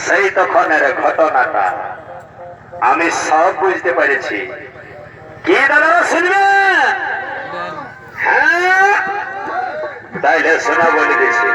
সেই তখনের ঘটনাটা আমি সব বুঝতে পেরেছি। কি দাদা শুনবে? হ্যাঁ, তাইলে শোনা বলে দিছি।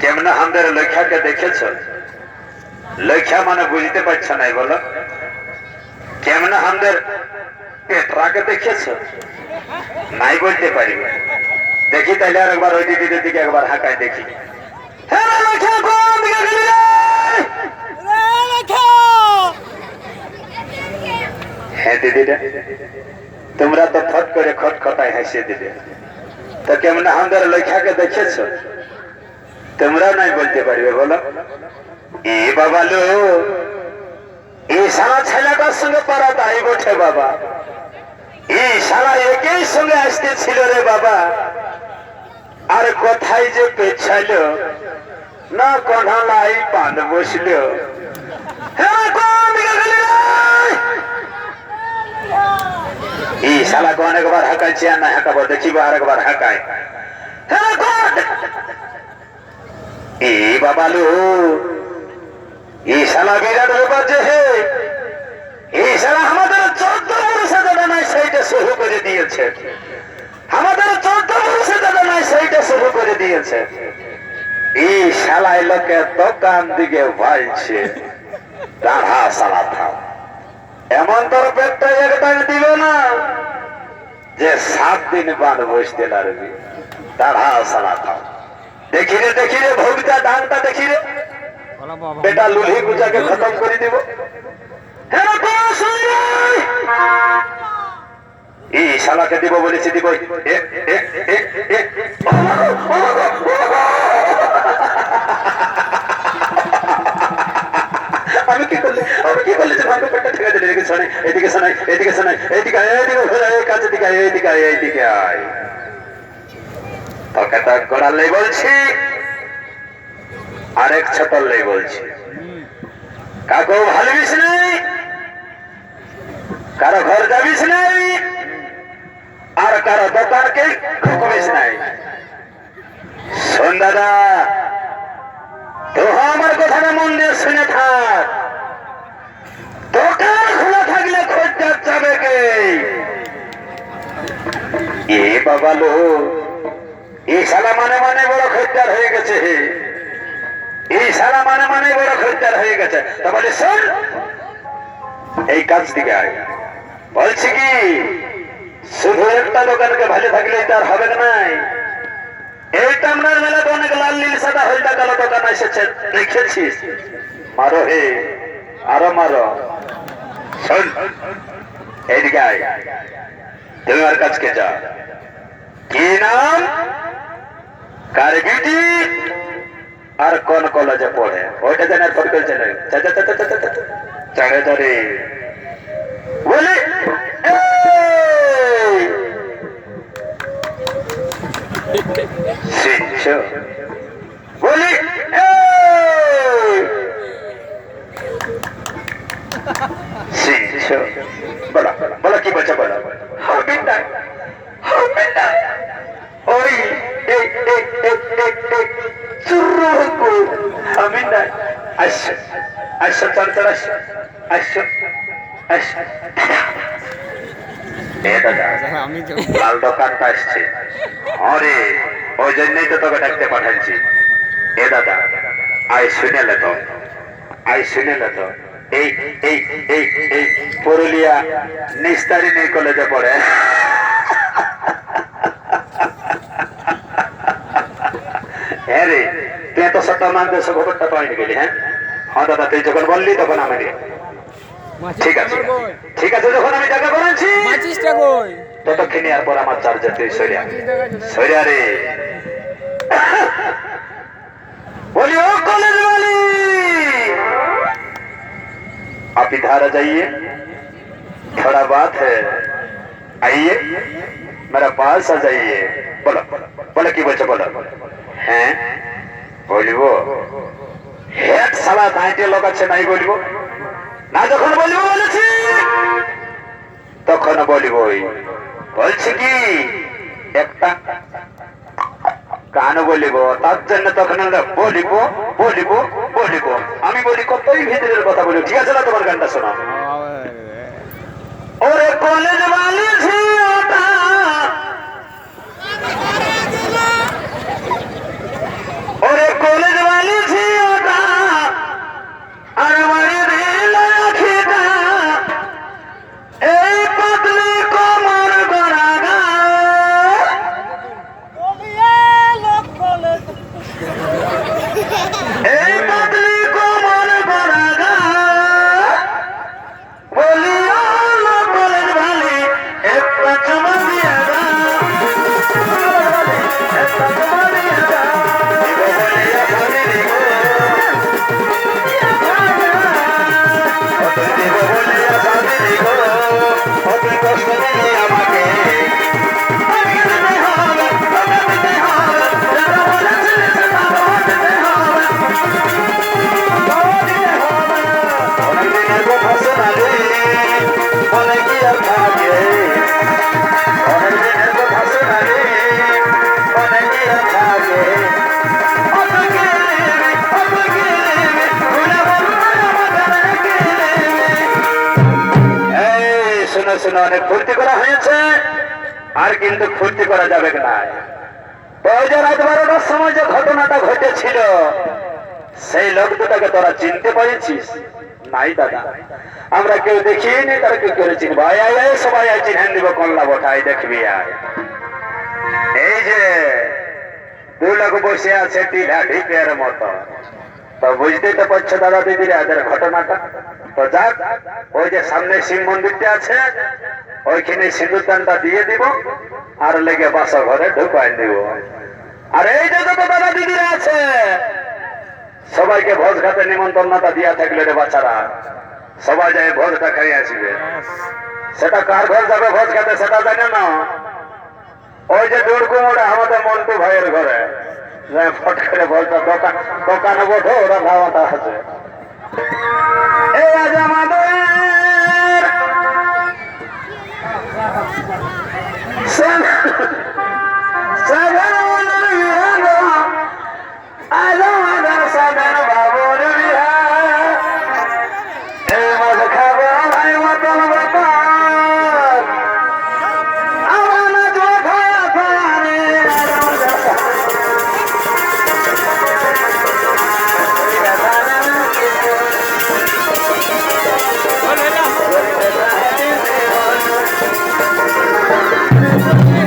কেমন আমাদের লেখাকে দেখেছ? লেখা মানে বুঝতে পারছ না বলো? কেমন আমাদের পেটরাকে দেখেছ? নাই বলতে পারিবে। দেখি তাইলে আর একবার ওই দিদিদের দিকে একবার হাঁকায় দেখি। হ্যাঁ দিদিরা, তোমরা তো ফট করে খটখটায় হাসিয়ে দিবে। তো কেমন আমাদের লেখাকে দেখেছ? তোমরাও নাই বলতে পারবে বলো? এ বাবা লো, এই সারা ছেলেটার সঙ্গে পারা তাই বটে বাবা। এই সারা একই সঙ্গে আসতেছিল রে বাবা, আর কোথায় যে পেছাইল না কনালাই পান বসল। এই শালাকে অনেকবার হাঁকাইছি আর না হাঁকাবো, দেখিব আর একবার হাঁকায়। এ বাবা লো, এই শালা বিরাট ব্যাপার যে হে, এই শালা আমাদের 14 বর্ষে যেটা নাই সেইটা শুরু করে দিয়েছে। আমাদের 14 বর্ষে যেটা নাই সেইটা শুরু করে দিয়েছে। এই শালাই লোকে দোকান দিকে ভাইছে, দাঁড়া শালা থাম। এমন তোর পেটটা একটাই দিল না যে 7 দিন বাদ বসতে পারবি। দাঁড়া শালা থাম। দেখি রে ভোগটা ধানটা দেখি রে, বেটা লুহি গুজাকে খতম করে দিব। হ্যাঁ শালাকে দিব বলেছি দিব আমি কি করলে যে ভাগ্য পেটটা ঠেকা দিলে এদিকে শোনাই এদিকে শোনাই এদিকে শোনাই এদিকে কাছে দিকে এইদিকে এইদিকে আয় তোকে তো গড়ালেই বলছি আরেক ছাতললেই বলছি কাকেও ভালোবিস নাই কারো ঘর যাবিস নাই আর কারো দোকানকে ঢুকবিস নাই শোন দাদা তো আমার কথাটা মন দিয়ে শুনে থাক দোকান খোলা থাকলে খোঁজদার যাবে কে এ বাবা লো এই শালা মানে মানে বড় খোঁজদার হয়ে গেছে এই শালা মানে মানে বড় খোঁজদার হয়ে গেছে তা বলে শোন এই কাজ দিকে আয় বলছি কি শুধু একটা দোকানকে ভালো থাকলে তার হবে নাই এই টামনার মেলাতে অনেক লাল নীল সাদা হলদা কালো দোকান এসেছে দেখেছিস মারো হে আরো মারো শোন এইদিকে আয় তুমি আর কাজকে যা কি নাম কার বিটি আর কোন কলেজে পড়ে ওইটা জানার ফটকল জানে চাড়ে ধরে বলে বলি বলো বলো কি বলছো বলো ওই আমি না আসো আসো তাড়াতাড়ি আসো আসো লাল দোকানটা আসছে আরে ওই জন্যই তো তোকে ডাকতে পাঠাচ্ছি এ দাদা আয় শুনেলে তো আয় শুনেলে তো এই এই এই এই পুরুলিয়া নিস্তারিণী কলেজে পড়ে হ্যাঁ রে তুই এত সত্তা মানতে খবরটা পাইনি গেলি হ্যাঁ হ্যাঁ দাদা তুই যখন বললি তখন আমি ঠিক আছে ঠিক আছে যখন আমি জায়গা করেছি ততক্ষণে আর পর আমার চার্জার তুই সরিয়া রে बोली ओ कॉलेज वाली आप इधर आ जाइए थोड़ा बात है आइए मेरा पास आ जाइए बोलो बोलो की बोलो बोलो हैं बोलिबो हेड साला दाइटे लोक আছে নাই বলিব না যখন বলিব বলেছি তখন বলিবই বলছি কি একটা গান বলিব তার জন্য তখন বলিব বলিব বলিব আমি বলি কতই ভিতরের কথা বলি ঠিক আছে না তোমার গানটা শোনা ওরে কলেজ वाली ঝিওটা ওরে কলেজ वाली ঝিওটা আর আমারে দিল রাখিটা এই পাতলি কোমর গড়াগা এই পাতলি কোমর গড়াগা বলিও কলেজ वाली একটা চুমা দিয়ে দাও একটা চুমা দিয়ে দাও দিব বলিয়া বলি দিব দিব বলিয়া বলি দিব অতি কষ্ট দিলে আমাকে শুনে অনেক ফুর্তি করা হয়েছে আর কিন্তু ফুর্তি করা যাবে না ওই যে রাত 12টার সময় যে ঘটনাটা ঘটেছিল সেই লোক দুটাকে তোরা চিনতে পেরেছিস নাই দাদা আমরা কেউ দেখিনি তারা কেউ করে চিনবো আয় আয় আয় সবাই আয় চিনহান দিব কল্লা বঠাই দেখবি আয় এই যে দু লোক বসে আছে টিলা ঢিপের মতো তো বুঝতেই তো পারছো দাদা দিদিরা এদের ঘটনাটা তো যাক, ওই যে সামনে শিব মন্দিরটা আছে ওইখানে সিঁদুর দানটা দিয়ে দিব আর লেগে বাসা ঘরে ঢুকাই দিব। আর এই যে যত দাদা দিদিরা আছে সবাইকে ভোজ খাতে নিমন্ত্রণটা দিয়া থাকলে রে বাচ্চারা, সবাই যায় ভোজটা খাই আসবে। সেটা কার ঘর যাবে ভোজ খাতে সেটা জানে না। ওই যে দুর্গুমোড়ে আমাদের মন্টু ভাইয়ের ঘরে ফট করে ভোজটা দোকানে বসে ওরা খাওয়াটা আছে। এই আজ আমাদের Thank you.